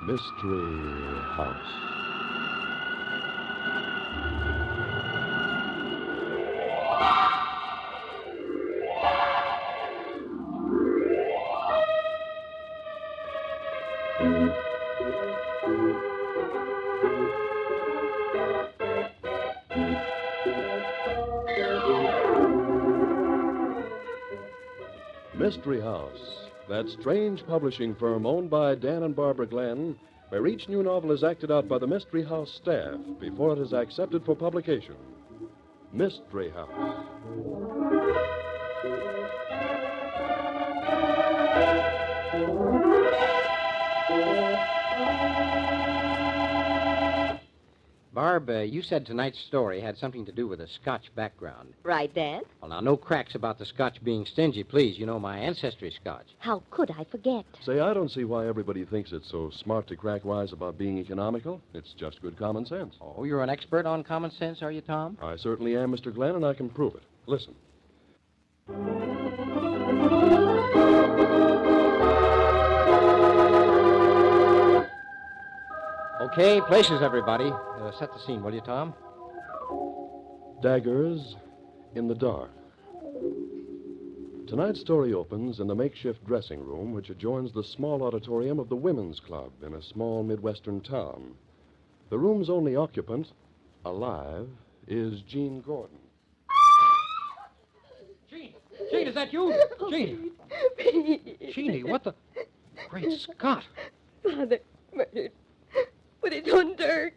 Mystery House. Mystery House, that strange publishing firm owned by Dan and Barbara Glenn, where each new novel is acted out by the Mystery House staff before it is accepted for publication. Mystery House. Barb, you said tonight's story had something to do with a Scotch background. Right, Dan? Well, now, no cracks about the Scotch being stingy, please. You know, my ancestry's Scotch. How could I forget? Say, I don't see why everybody thinks it's so smart to crack wise about being economical. It's just good common sense. Oh, you're an expert on common sense, are you, Tom? I certainly am, Mr. Glenn, and I can prove it. Listen. Okay, places, everybody. Set the scene, will you, Tom? Daggers in the dark. Tonight's story opens in the makeshift dressing room which adjoins the small auditorium of the Women's Club in a small Midwestern town. The room's only occupant, alive, is Jean Gordon. Gene! Gene, is that you? Gene! Jeannie, what the... Great Scott! Father murdered with his own dirt.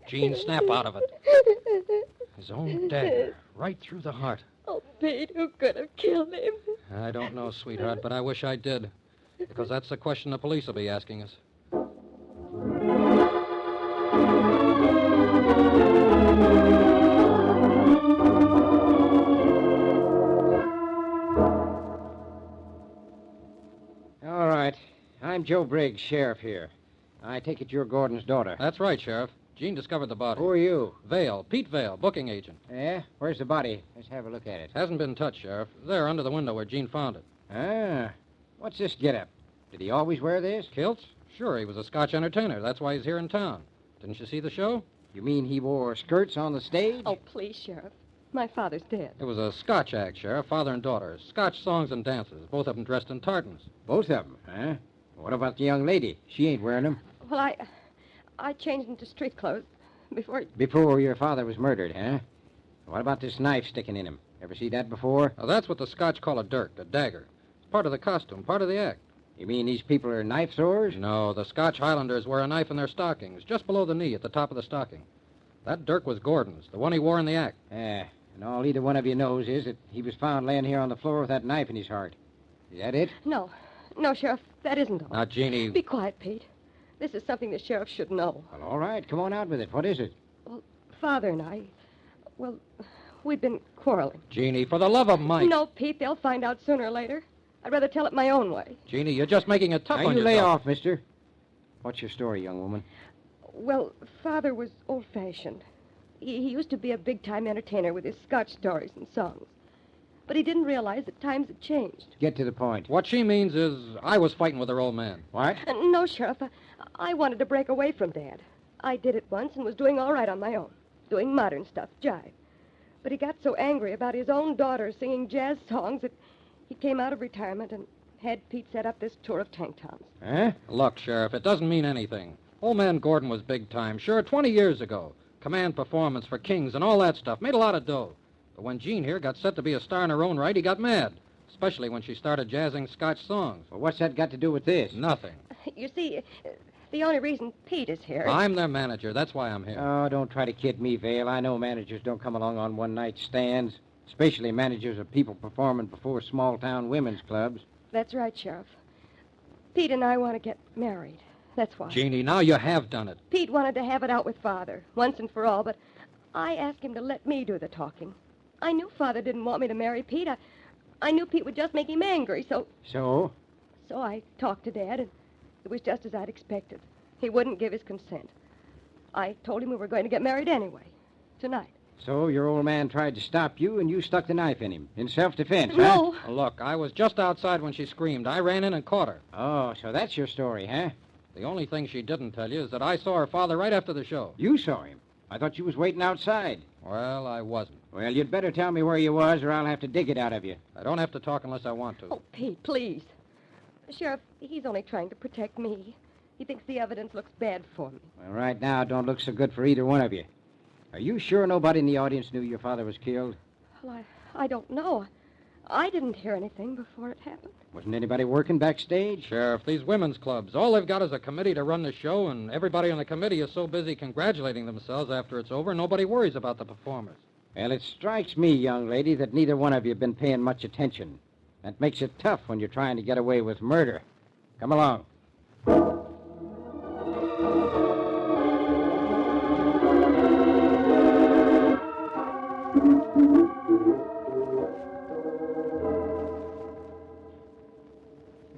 Gene, snap out of it. His own dagger, right through the heart. Oh, Pete, who could have killed him? I don't know, sweetheart, but I wish I did. Because that's the question the police will be asking us. All right. I'm Joe Briggs, sheriff here. I take it you're Gordon's daughter. That's right, Sheriff. Gene discovered the body. Who are you? Vale, Pete Vale, booking agent. Yeah? Where's the body? Let's have a look at it. Hasn't been touched, Sheriff. There, under the window where Gene found it. Ah. What's this getup? Did he always wear this? Kilts? Sure, he was a Scotch entertainer. That's why he's here in town. Didn't you see the show? You mean he wore skirts on the stage? Oh, please, Sheriff. My father's dead. It was a Scotch act, Sheriff, father and daughter. Scotch songs and dances, both of them dressed in tartans. Both of them, huh? What about the young lady? She ain't wearing them. Well, I changed into street clothes Before your father was murdered, huh? What about this knife sticking in him? Ever see that before? Now, that's what the Scotch call a dirk, a dagger. It's part of the costume, part of the act. You mean these people are knife throwers? No, the Scotch Highlanders wear a knife in their stockings, just below the knee at the top of the stocking. That dirk was Gordon's, the one he wore in the act. And all either one of you knows is that he was found laying here on the floor with that knife in his heart. Is that it? No, Sheriff, that isn't all. Now, Jeannie... Be quiet, Pete. This is something the sheriff should know. Well, all right. Come on out with it. What is it? Well, Father and I, we've been quarreling. Jeannie, for the love of Mike... No, Pete, they'll find out sooner or later. I'd rather tell it my own way. Jeannie, you're just making it tough now on you yourself. lay off, mister. What's your story, young woman? Well, Father was old-fashioned. He used to be a big-time entertainer with his Scotch stories and songs. But he didn't realize that times had changed. Get to the point. What she means is I was fighting with her old man. What? No, Sheriff. I wanted to break away from Dad. I did it once and was doing all right on my own. Doing modern stuff, jive. But he got so angry about his own daughter singing jazz songs that he came out of retirement and had Pete set up this tour of tank tops. Huh? Look, Sheriff, it doesn't mean anything. Old man Gordon was big time, sure, 20 years ago. Command performance for Kings and all that stuff. Made a lot of dough. But when Jean here got set to be a star in her own right, he got mad. Especially when she started jazzing Scotch songs. Well, what's that got to do with this? Nothing. You see, the only reason Pete is here... I'm their manager. That's why I'm here. Oh, don't try to kid me, Vale. I know managers don't come along on one-night stands. Especially managers of people performing before small-town women's clubs. That's right, Sheriff. Pete and I want to get married. That's why. Jeannie, now you have done it. Pete wanted to have it out with Father, once and for all, but I asked him to let me do the talking. I knew Father didn't want me to marry Pete. I knew Pete would just make him angry, so... So? So I talked to Dad, and it was just as I'd expected. He wouldn't give his consent. I told him we were going to get married anyway, tonight. So your old man tried to stop you, and you stuck the knife in him, in self-defense, No. huh? Look, I was just outside when she screamed. I ran in and caught her. Oh, so that's your story, huh? The only thing she didn't tell you is that I saw her father right after the show. You saw him. I thought you was waiting outside. Well, I wasn't. Well, you'd better tell me where you was, or I'll have to dig it out of you. I don't have to talk unless I want to. Oh, Pete, please. Sheriff, he's only trying to protect me. He thinks the evidence looks bad for me. Well, right now, it don't look so good for either one of you. Are you sure nobody in the audience knew your father was killed? Well, I don't know. I didn't hear anything before it happened. Wasn't anybody working backstage? Sheriff, these women's clubs, all they've got is a committee to run the show, and everybody on the committee is so busy congratulating themselves after it's over, nobody worries about the performers. Well, it strikes me, young lady, that neither one of you have been paying much attention. That makes it tough when you're trying to get away with murder. Come along.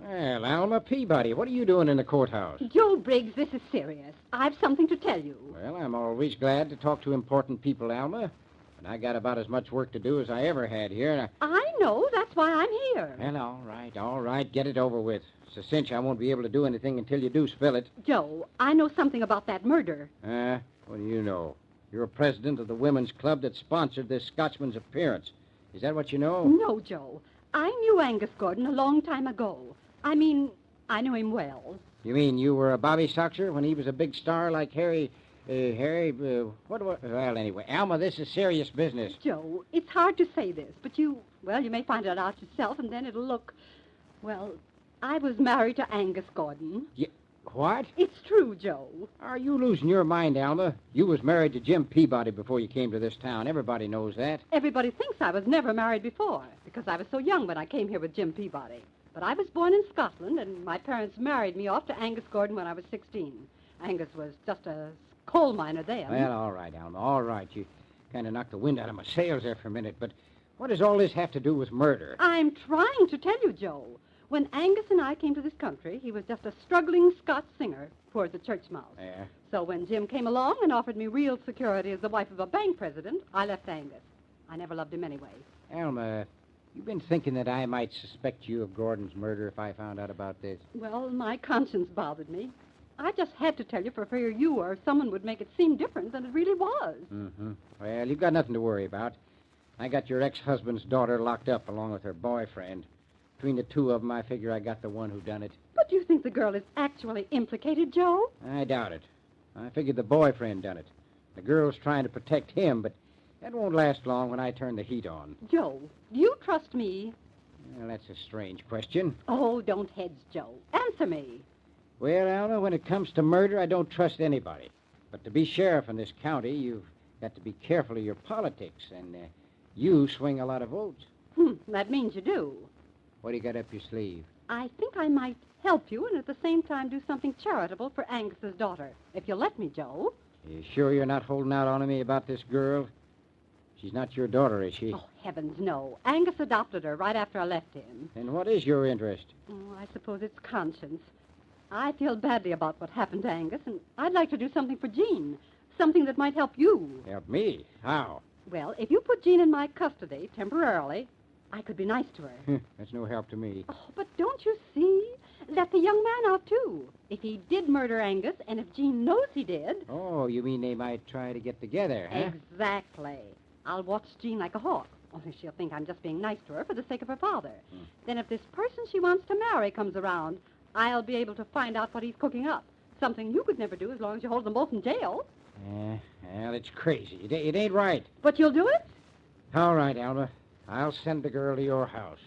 Well, Alma Peabody, what are you doing in the courthouse? Joe Briggs, this is serious. I've something to tell you. Well, I'm always glad to talk to important people, Alma. But I got about as much work to do as I ever had here, and I know. That's why I'm here. Well, all right. Get it over with. It's a cinch I won't be able to do anything until you do spill it. Joe, I know something about that murder. What do you know? You're president of the women's club that sponsored this Scotchman's appearance. Is that what you know? No, Joe. I knew Angus Gordon a long time ago. I mean, I knew him well. You mean you were a bobby soxer when he was a big star like Harry... Well, anyway, Alma, this is serious business. Joe, it's hard to say this, but you may find it out yourself, and then it'll look... Well, I was married to Angus Gordon. What? It's true, Joe. Are you losing your mind, Alma? You was married to Jim Peabody before you came to this town. Everybody knows that. Everybody thinks I was never married before, because I was so young when I came here with Jim Peabody. But I was born in Scotland, and my parents married me off to Angus Gordon when I was 16. Angus was just a coal miner then. Well, all right, Alma, all right. You kind of knocked the wind out of my sails there for a minute, but what does all this have to do with murder? I'm trying to tell you, Joe. When Angus and I came to this country, he was just a struggling Scotch singer toward the church mouse. Yeah? So when Jim came along and offered me real security as the wife of a bank president, I left Angus. I never loved him anyway. Alma, you've been thinking that I might suspect you of Gordon's murder if I found out about this? Well, my conscience bothered me. I just had to tell you for fear you or someone would make it seem different than it really was. Mm-hmm. Well, you've got nothing to worry about. I got your ex-husband's daughter locked up along with her boyfriend. Between the two of them, I figure I got the one who done it. But do you think the girl is actually implicated, Joe? I doubt it. I figured the boyfriend done it. The girl's trying to protect him, but that won't last long when I turn the heat on. Joe, do you trust me? Well, that's a strange question. Oh, don't hedge, Joe. Answer me. Well, Alma, when it comes to murder, I don't trust anybody. But to be sheriff in this county, you've got to be careful of your politics, and you swing a lot of votes. That means you do. What do you got up your sleeve? I think I might help you and at the same time do something charitable for Angus's daughter. If you'll let me, Joe. You sure you're not holding out on me about this girl? She's not your daughter, is she? Oh, heavens, no. Angus adopted her right after I left him. And what is your interest? Oh, I suppose it's conscience. I feel badly about what happened to Angus, and I'd like to do something for Jean. Something that might help you. Help me? How? Well, if you put Jean in my custody temporarily, I could be nice to her. That's no help to me. Oh, but don't you see? Let the young man out, too. If he did murder Angus, and if Jean knows he did... Oh, you mean they might try to get together, huh? Exactly. I'll watch Jean like a hawk. Only she'll think I'm just being nice to her for the sake of her father. Then if this person she wants to marry comes around, I'll be able to find out what he's cooking up. Something you could never do as long as you hold them both in jail. Well, it's crazy. It ain't right. But you'll do it? All right, Alma. I'll send the girl to your house.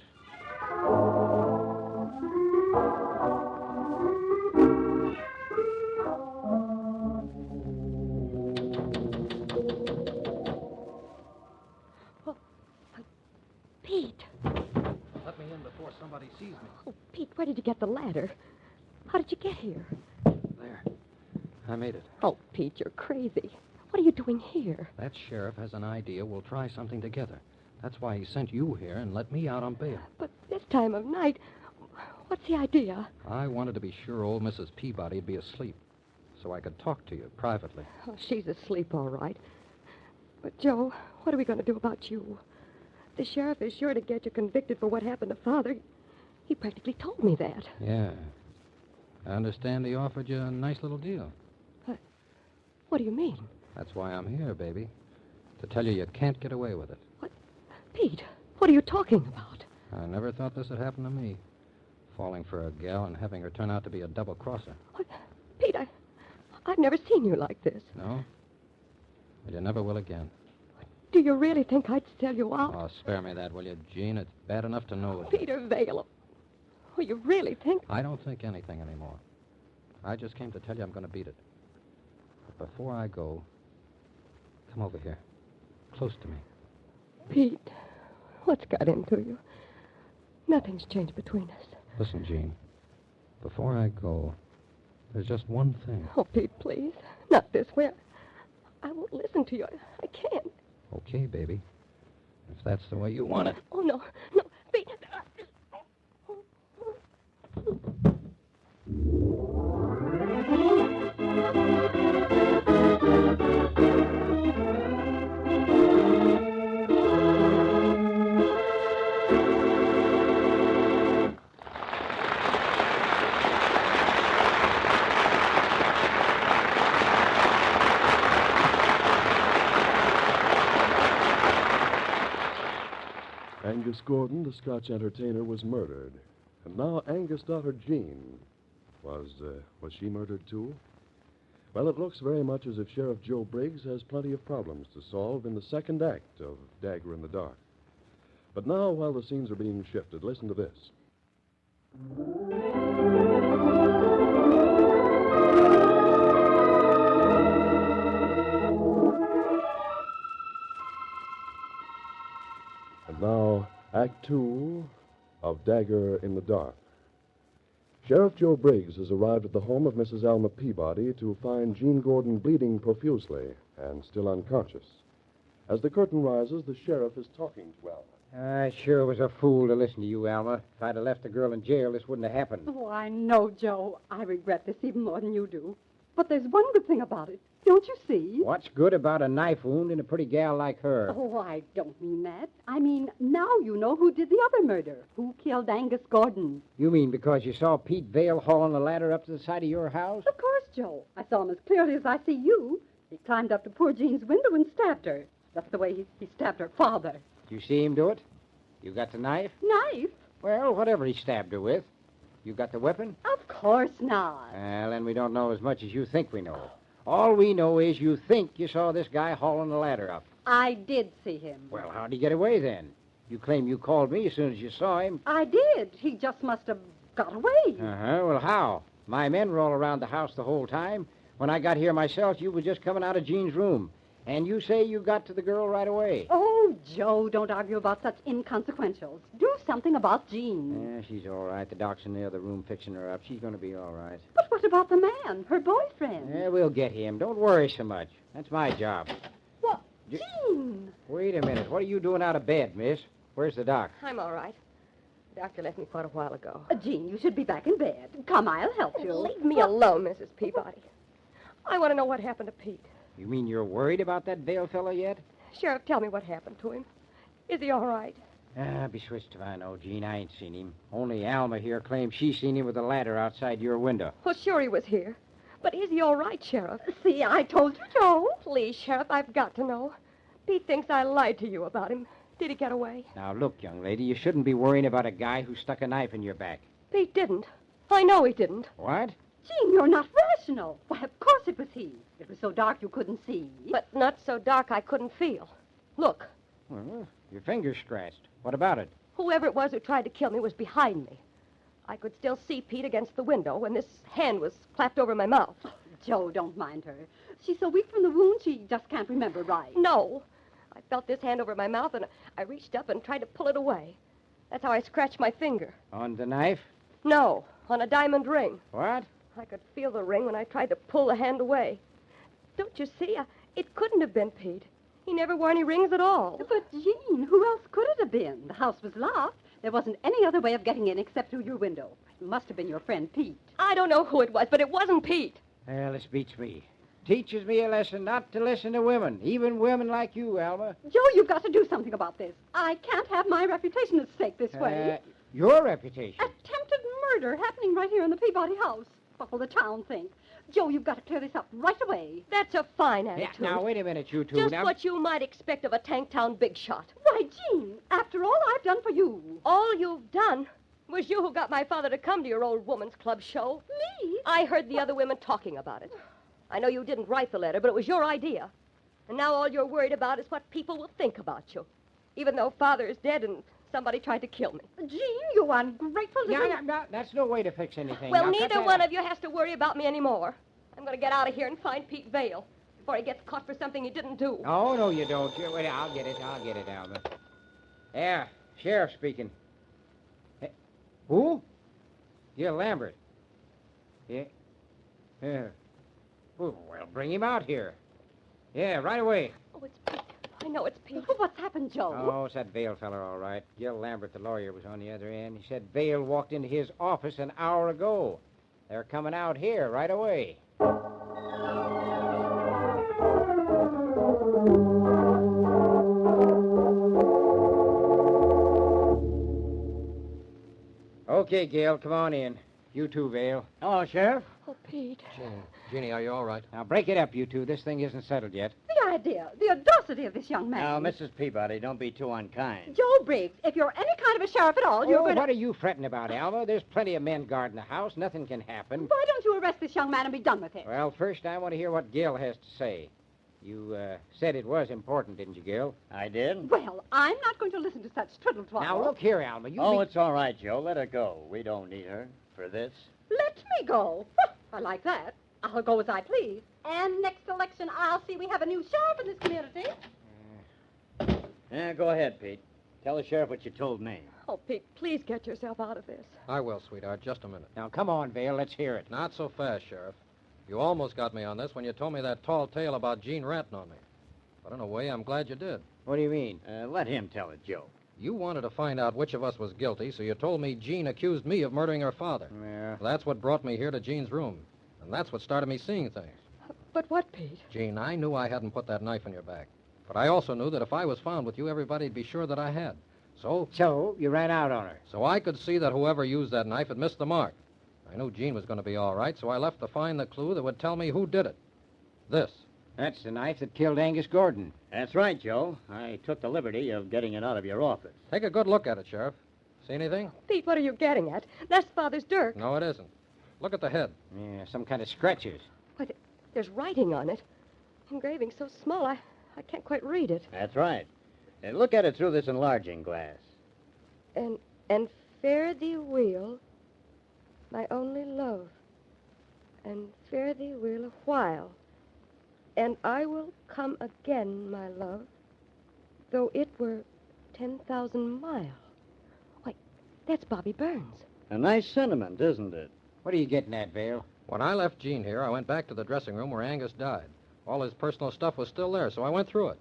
Pete. Let me in before somebody sees me. Oh, Pete, where did you get the ladder? How did you get here? There. I made it. Oh, Pete, you're crazy. What are you doing here? That sheriff has an idea we'll try something together. That's why he sent you here and let me out on bail. But this time of night, what's the idea? I wanted to be sure old Mrs. Peabody'd be asleep, so I could talk to you privately. Oh, she's asleep, all right. But, Joe, what are we going to do about you? The sheriff is sure to get you convicted for what happened to Father. He practically told me that. Yeah. I understand he offered you a nice little deal. What do you mean? That's why I'm here, baby. To tell you can't get away with it. Pete, what are you talking about? I never thought this would happen to me. Falling for a gal and having her turn out to be a double-crosser. Pete, I've never seen you like this. No? Well, you never will again. Do you really think I'd sell you out? Oh, spare me that, will you, Jean? It's bad enough to know it. Peter Vale. Oh, you really think? I don't think anything anymore. I just came to tell you I'm going to beat it. But before I go, come over here. Close to me. Pete, what's got into you? Nothing's changed between us. Listen, Jean. Before I go, there's just one thing. Oh, Pete, please. Not this way. I won't listen to you. I can't. Okay, baby. If that's the way you want it. Oh, no. No, Pete. Angus Gordon, the Scotch entertainer, was murdered. And now Angus' daughter, Jean, was she murdered too? Well, it looks very much as if Sheriff Joe Briggs has plenty of problems to solve in the second act of Dagger in the Dark. But now, while the scenes are being shifted, listen to this. And now, Act 2 of Dagger in the Dark. Sheriff Joe Briggs has arrived at the home of Mrs. Alma Peabody to find Jean Gordon bleeding profusely and still unconscious. As the curtain rises, the sheriff is talking to Alma. I sure was a fool to listen to you, Alma. If I'd have left the girl in jail, this wouldn't have happened. Oh, I know, Joe. I regret this even more than you do. But there's one good thing about it. Don't you see? What's good about a knife wound in a pretty gal like her? Oh, I don't mean that. I mean, now you know who did the other murder. Who killed Angus Gordon. You mean because you saw Pete Vale hauling the ladder up to the side of your house? Of course, Joe. I saw him as clearly as I see you. He climbed up to poor Jean's window and stabbed her. That's the way he stabbed her father. Did you see him do it? You got the knife? Knife? Well, whatever he stabbed her with. You got the weapon? Of course not. Well, then we don't know as much as you think we know. All we know is you think you saw this guy hauling the ladder up. I did see him. Well, how'd he get away then? You claim you called me as soon as you saw him. I did. He just must have got away. Uh-huh. Well, how? My men were all around the house the whole time. When I got here myself, you were just coming out of Jean's room. And you say you got to the girl right away. Oh, Joe, don't argue about such inconsequentials. Do something about Jean. Yeah, she's all right. The doc's in the other room fixing her up. She's going to be all right. But what about the man, her boyfriend? Yeah, we'll get him. Don't worry so much. That's my job. What? Jean! Wait a minute. What are you doing out of bed, miss? Where's the doc? I'm all right. The doctor left me quite a while ago. Jean, you should be back in bed. Come, I'll help you. Leave me alone, Mrs. Peabody. I want to know what happened to Pete. You mean you're worried about that Vale fellow yet? Sheriff, tell me what happened to him. Is he all right? Be switched if I know, Jean. I ain't seen him. Only Alma here claims she's seen him with a ladder outside your window. Well, sure he was here. But is he all right, Sheriff? See, I told you, Joe. Please, Sheriff, I've got to know. Pete thinks I lied to you about him. Did he get away? Now, look, young lady, you shouldn't be worrying about a guy who stuck a knife in your back. Pete didn't. I know he didn't. What? Jean, you're not rational. Why, of course it was he. It was so dark you couldn't see. But not so dark I couldn't feel. Look, Well, your finger's scratched. What about it? whoever it was who tried to kill me was behind me. I could still see Pete against the window when this hand was clapped over my mouth. Joe, don't mind her. She's so weak from the wound she just can't remember right. No. I felt this hand over my mouth, and I reached up and tried to pull it away. That's how I scratched my finger. On the knife? No, on a diamond ring. What? I could feel the ring when I tried to pull the hand away. Don't you see? It couldn't have been Pete. He never wore any rings at all. But, Jean, who else could it have been? The house was locked. There wasn't any other way of getting in except through your window. It must have been your friend Pete. I don't know who it was, but it wasn't Pete. Well, this beats me. Teaches me a lesson not to listen to women, even women like you, Alma. Joe, you've got to do something about this. I can't have my reputation at stake this way. Your reputation. Attempted murder happening right here in the Peabody house. What will the town think? Joe, you've got to clear this up right away. That's a fine Yeah, attitude. now, wait a minute, you two. Just now, what you might expect of a Tanktown big shot. Why, Jean, after all I've done for you. All you've done was you who got my father to come to your old woman's club show. Me? I heard the other women talking about it. I know you didn't write the letter, but it was your idea. And now all you're worried about is what people will think about you. Even though Father is dead and somebody tried to kill me. Jean, you ungrateful little... no, that's no way to fix anything. Well, Now, cut neither that one out. of you has to worry about me anymore. I'm going to get out of here and find Pete Vale before he gets caught for something he didn't do. Oh, no, you don't. Wait, I'll get it, Alma. Yeah, Sheriff speaking. Who? Gil Lambert. Yeah. Yeah. Well, bring him out here. Yeah, right away. Oh, it's Pete. I know it's Pete. What's happened, Joe? Oh, it's that Vale feller, all right. Gil Lambert, the lawyer, was on the other end. He said Vale walked into his office an hour ago. They're coming out here right away. Okay, Gil, come on in. You too, Vale. Hello, Sheriff. Oh, Pete. Jeannie, are you all right? Now, break it up, you two. This thing isn't settled yet. The idea, the audacity of this young Now, man. Mrs. Peabody, don't be too unkind. Joe Briggs, if you're any kind of a sheriff at all, you're Oh, going to... what are you fretting about, Alma? There's plenty of men guarding the house. Nothing can happen. Why don't you arrest this young man and be done with it? Well, first, I want to hear what Gil has to say. You said it was important, didn't you, Gil? I did? Well, I'm not going to listen to such twiddle twaddle. Now, look here, Alma. It's all right, Joe. Let her go. We don't need her for this. Let me go. I like that. I'll go as I please. And next election, I'll see we have a new sheriff in this community. Yeah, go ahead, Pete. Tell the sheriff what you told me. Oh, Pete, please get yourself out of this. I will, sweetheart. Just a minute. Now, come on, Vale. Let's hear it. Not so fast, Sheriff. You almost got me on this when you told me that tall tale about Jean ratting on me. But in a way, I'm glad you did. What do you mean? Let him tell it, Joe. You wanted to find out which of us was guilty, so you told me Jean accused me of murdering her father. Yeah. That's what brought me here to Jean's room. And that's what started me seeing things. But what, Pete? Jean, I knew I hadn't put that knife in your back. But I also knew that if I was found with you, everybody'd be sure that I had. So, you ran out on her. So I could see that whoever used that knife had missed the mark. I knew Jean was going to be all right, so I left to find the clue that would tell me who did it. This. That's the knife that killed Angus Gordon. That's right, Joe. I took the liberty of getting it out of your office. Take a good look at it, Sheriff. See anything? Pete, what are you getting at? That's Father's dirk. No, it isn't. Look at the head. Yeah, some kind of scratches. Why, there's writing on it. Engraving so small, I can't quite read it. That's right. Look at it through this enlarging glass. And fare thee well, my only love, and fare thee well a while, and I will come again, my love, though it were 10,000 miles. Why, that's Bobby Burns. A nice sentiment, isn't it? What are you getting at, Vale? When I left Jean here, I went back to the dressing room where Angus died. All his personal stuff was still there, so I went through it.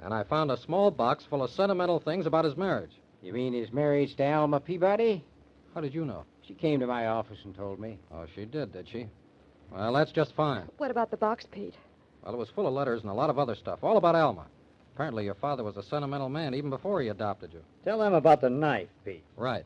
And I found a small box full of sentimental things about his marriage. You mean his marriage to Alma Peabody? How did you know? She came to my office and told me. Oh, she did she? Well, that's just fine. What about the box, Pete? Well, it was full of letters and a lot of other stuff, all about Alma. Apparently your father was a sentimental man even before he adopted you. Tell them about the knife, Pete. Right.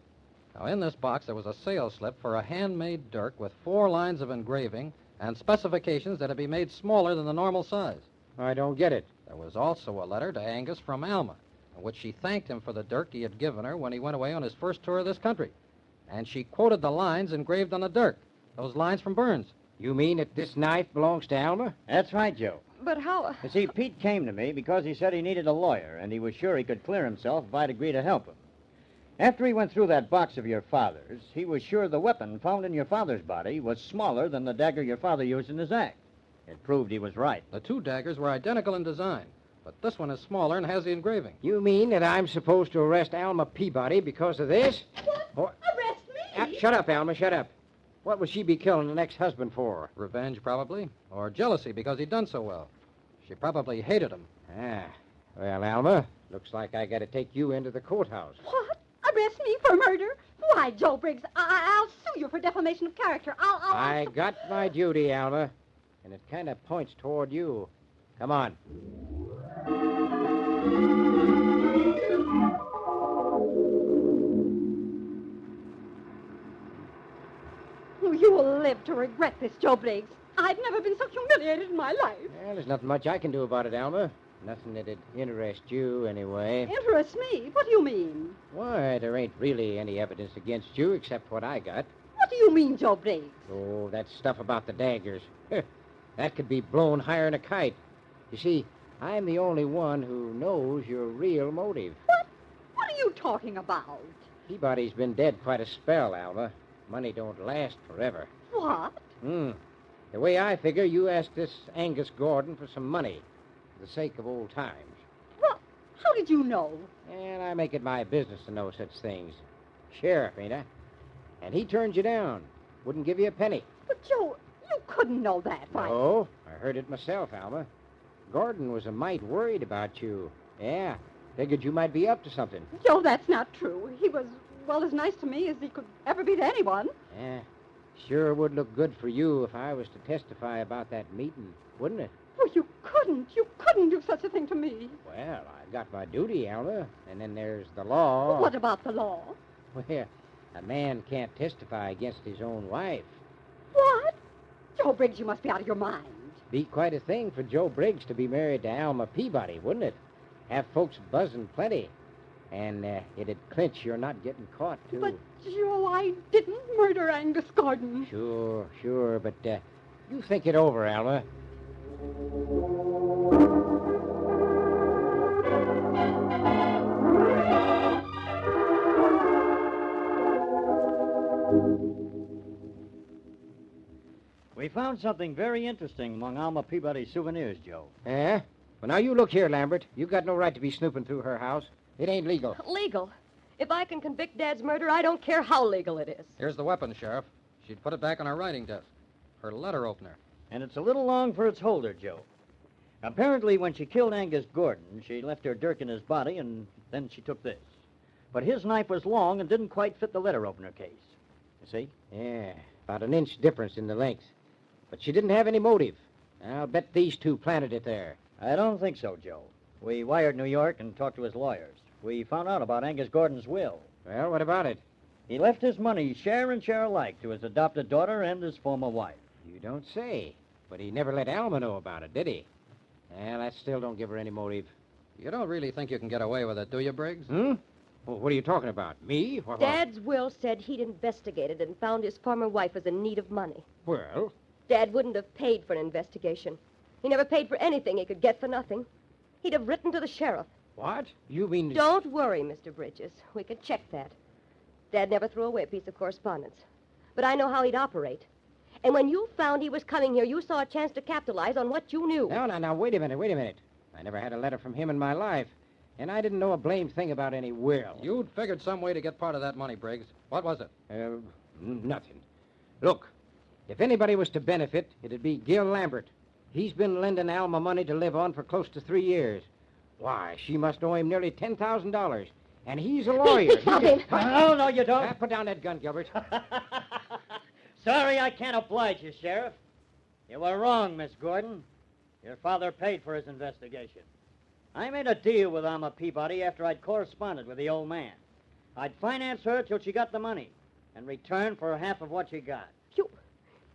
Now, in this box, there was a sales slip for a handmade dirk with 4 lines of engraving and specifications that it be made smaller than the normal size. I don't get it. There was also a letter to Angus from Alma, in which she thanked him for the dirk he had given her when he went away on his first tour of this country. And she quoted the lines engraved on the dirk, those lines from Burns. You mean that this knife belongs to Alma? That's right, Joe. But how... You see, Pete came to me because he said he needed a lawyer, and he was sure he could clear himself if I'd agree to help him. After he went through that box of your father's, he was sure the weapon found in your father's body was smaller than the dagger your father used in his act. It proved he was right. The 2 daggers were identical in design, but this one is smaller and has the engraving. You mean that I'm supposed to arrest Alma Peabody because of this? What? Arrest me? Shut up, Alma, shut up. What would she be killing the next husband for? Revenge, probably, or jealousy because he'd done so well. She probably hated him. Ah. Well, Alma, looks like I got to take you into the courthouse. What? Arrest me for murder? Why, Joe Briggs, I'll sue you for defamation of character. I got my duty, Alma, and it kind of points toward you. Come on. Oh, you will live to regret this, Joe Briggs. I've never been so humiliated in my life. Well, there's nothing much I can do about it, Alma. Nothing that'd interest you, anyway. Interests me? What do you mean? Why, there ain't really any evidence against you except what I got. What do you mean, Joe Briggs? Oh, that stuff about the daggers. That could be blown higher than a kite. You see, I'm the only one who knows your real motive. What are you talking about? Peabody's been dead quite a spell, Alma. Money don't last forever. What? The way I figure, you asked this Angus Gordon for some money for the sake of old times. Well, how did you know? And I make it my business to know such things. Sheriff, ain't I? And he turned you down. Wouldn't give you a penny. But, Joe, you couldn't know that, right? Oh, I heard it myself, Alma. Gordon was a mite worried about you. Yeah, figured you might be up to something. Joe, that's not true. He was, well, as nice to me as he could ever be to anyone. Yeah, sure would look good for you if I was to testify about that meeting, wouldn't it? Oh, you couldn't do such a thing to me. Well, I got my duty, Alma, and then there's the law. What about the law? Well, a man can't testify against his own wife. What? Joe Briggs, you must be out of your mind. Be quite a thing for Joe Briggs to be married to Alma Peabody, wouldn't it? Have folks buzzing plenty. And it'd clinch you're not getting caught, too. But, Joe, I didn't murder Angus Gordon. Sure, but you think it over, Alma. We found something very interesting among Alma Peabody's souvenirs, Joe. Eh? Well, now you look here, Lambert. You got no right to be snooping through her house. It ain't legal. Legal? If I can convict Dad's murder, I don't care how legal it is. Here's the weapon, Sheriff. She'd put it back on her writing desk. Her letter opener. And it's a little long for its holder, Joe. Apparently, when she killed Angus Gordon, she left her dirk in his body, and then she took this. But his knife was long and didn't quite fit the letter opener case. You see? Yeah, about an inch difference in the length. But she didn't have any motive. I'll bet these two planted it there. I don't think so, Joe. We wired New York and talked to his lawyers. We found out about Angus Gordon's will. Well, what about it? He left his money share and share alike to his adopted daughter and his former wife. You don't say. But he never let Alma know about it, did he? Well, that still don't give her any motive. You don't really think you can get away with it, do you, Briggs? Well, what are you talking about? Me? What? Dad's will said he'd investigated and found his former wife was in need of money. Well, Dad wouldn't have paid for an investigation. He never paid for anything he could get for nothing. He'd have written to the sheriff. what? You mean... Don't worry, Mr. Bridges. We can check that. Dad never threw away a piece of correspondence. But I know how he'd operate. And when you found he was coming here, you saw a chance to capitalize on what you knew. Now, wait a minute. I never had a letter from him in my life. And I didn't know a blamed thing about any will. You'd figured some way to get part of that money, Briggs. What was it? Nothing. Look, if anybody was to benefit, it'd be Gil Lambert. He's been lending Alma money to live on for close to 3 years. Why, she must owe him nearly $10,000. And he's a lawyer. Stop him. Oh, no, you don't. Put down that gun, Gilbert. Sorry, I can't oblige you, Sheriff. You were wrong, Miss Gordon. Your father paid for his investigation. I made a deal with Alma Peabody after I'd corresponded with the old man. I'd finance her till she got the money, in return for half of what she got.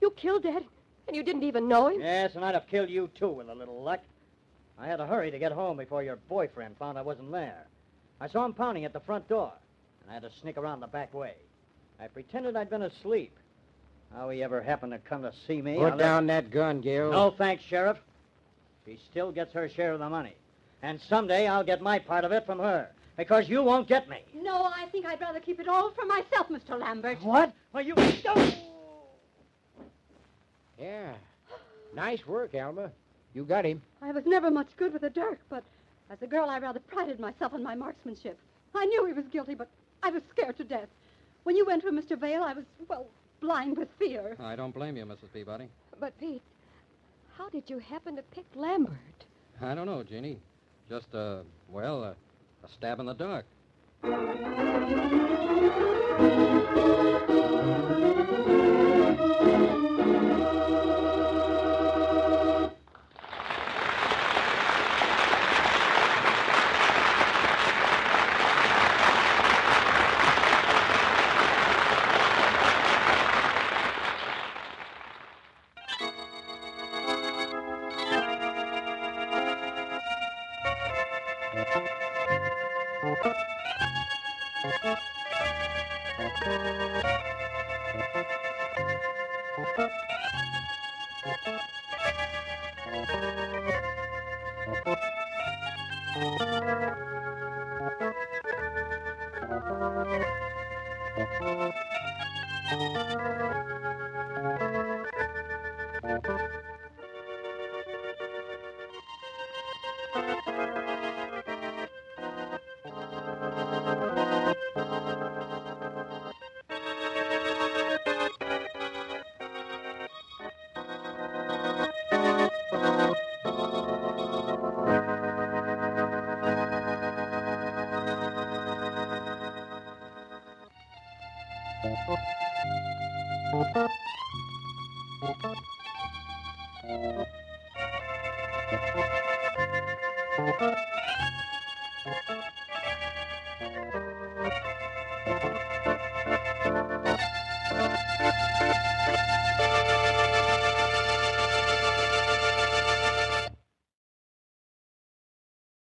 You killed Dad, and you didn't even know him? Yes, and I'd have killed you, too, with a little luck. I had to hurry to get home before your boyfriend found I wasn't there. I saw him pounding at the front door, and I had to sneak around the back way. I pretended I'd been asleep. How he ever happened to come to see me... Put down that gun, Gil. No, thanks, Sheriff. She still gets her share of the money. And someday I'll get my part of it from her, because you won't get me. No, I think I'd rather keep it all for myself, Mr. Lambert. What? Well, you... Oh! Yeah. Nice work, Alma. You got him. I was never much good with a dirk, but as a girl, I rather prided myself on my marksmanship. I knew he was guilty, but I was scared to death. When you went to Mr. Vale, I was, well, blind with fear. I don't blame you, Mrs. Peabody. But, Pete, how did you happen to pick Lambert? I don't know, Jeannie. Just, a stab in the dark.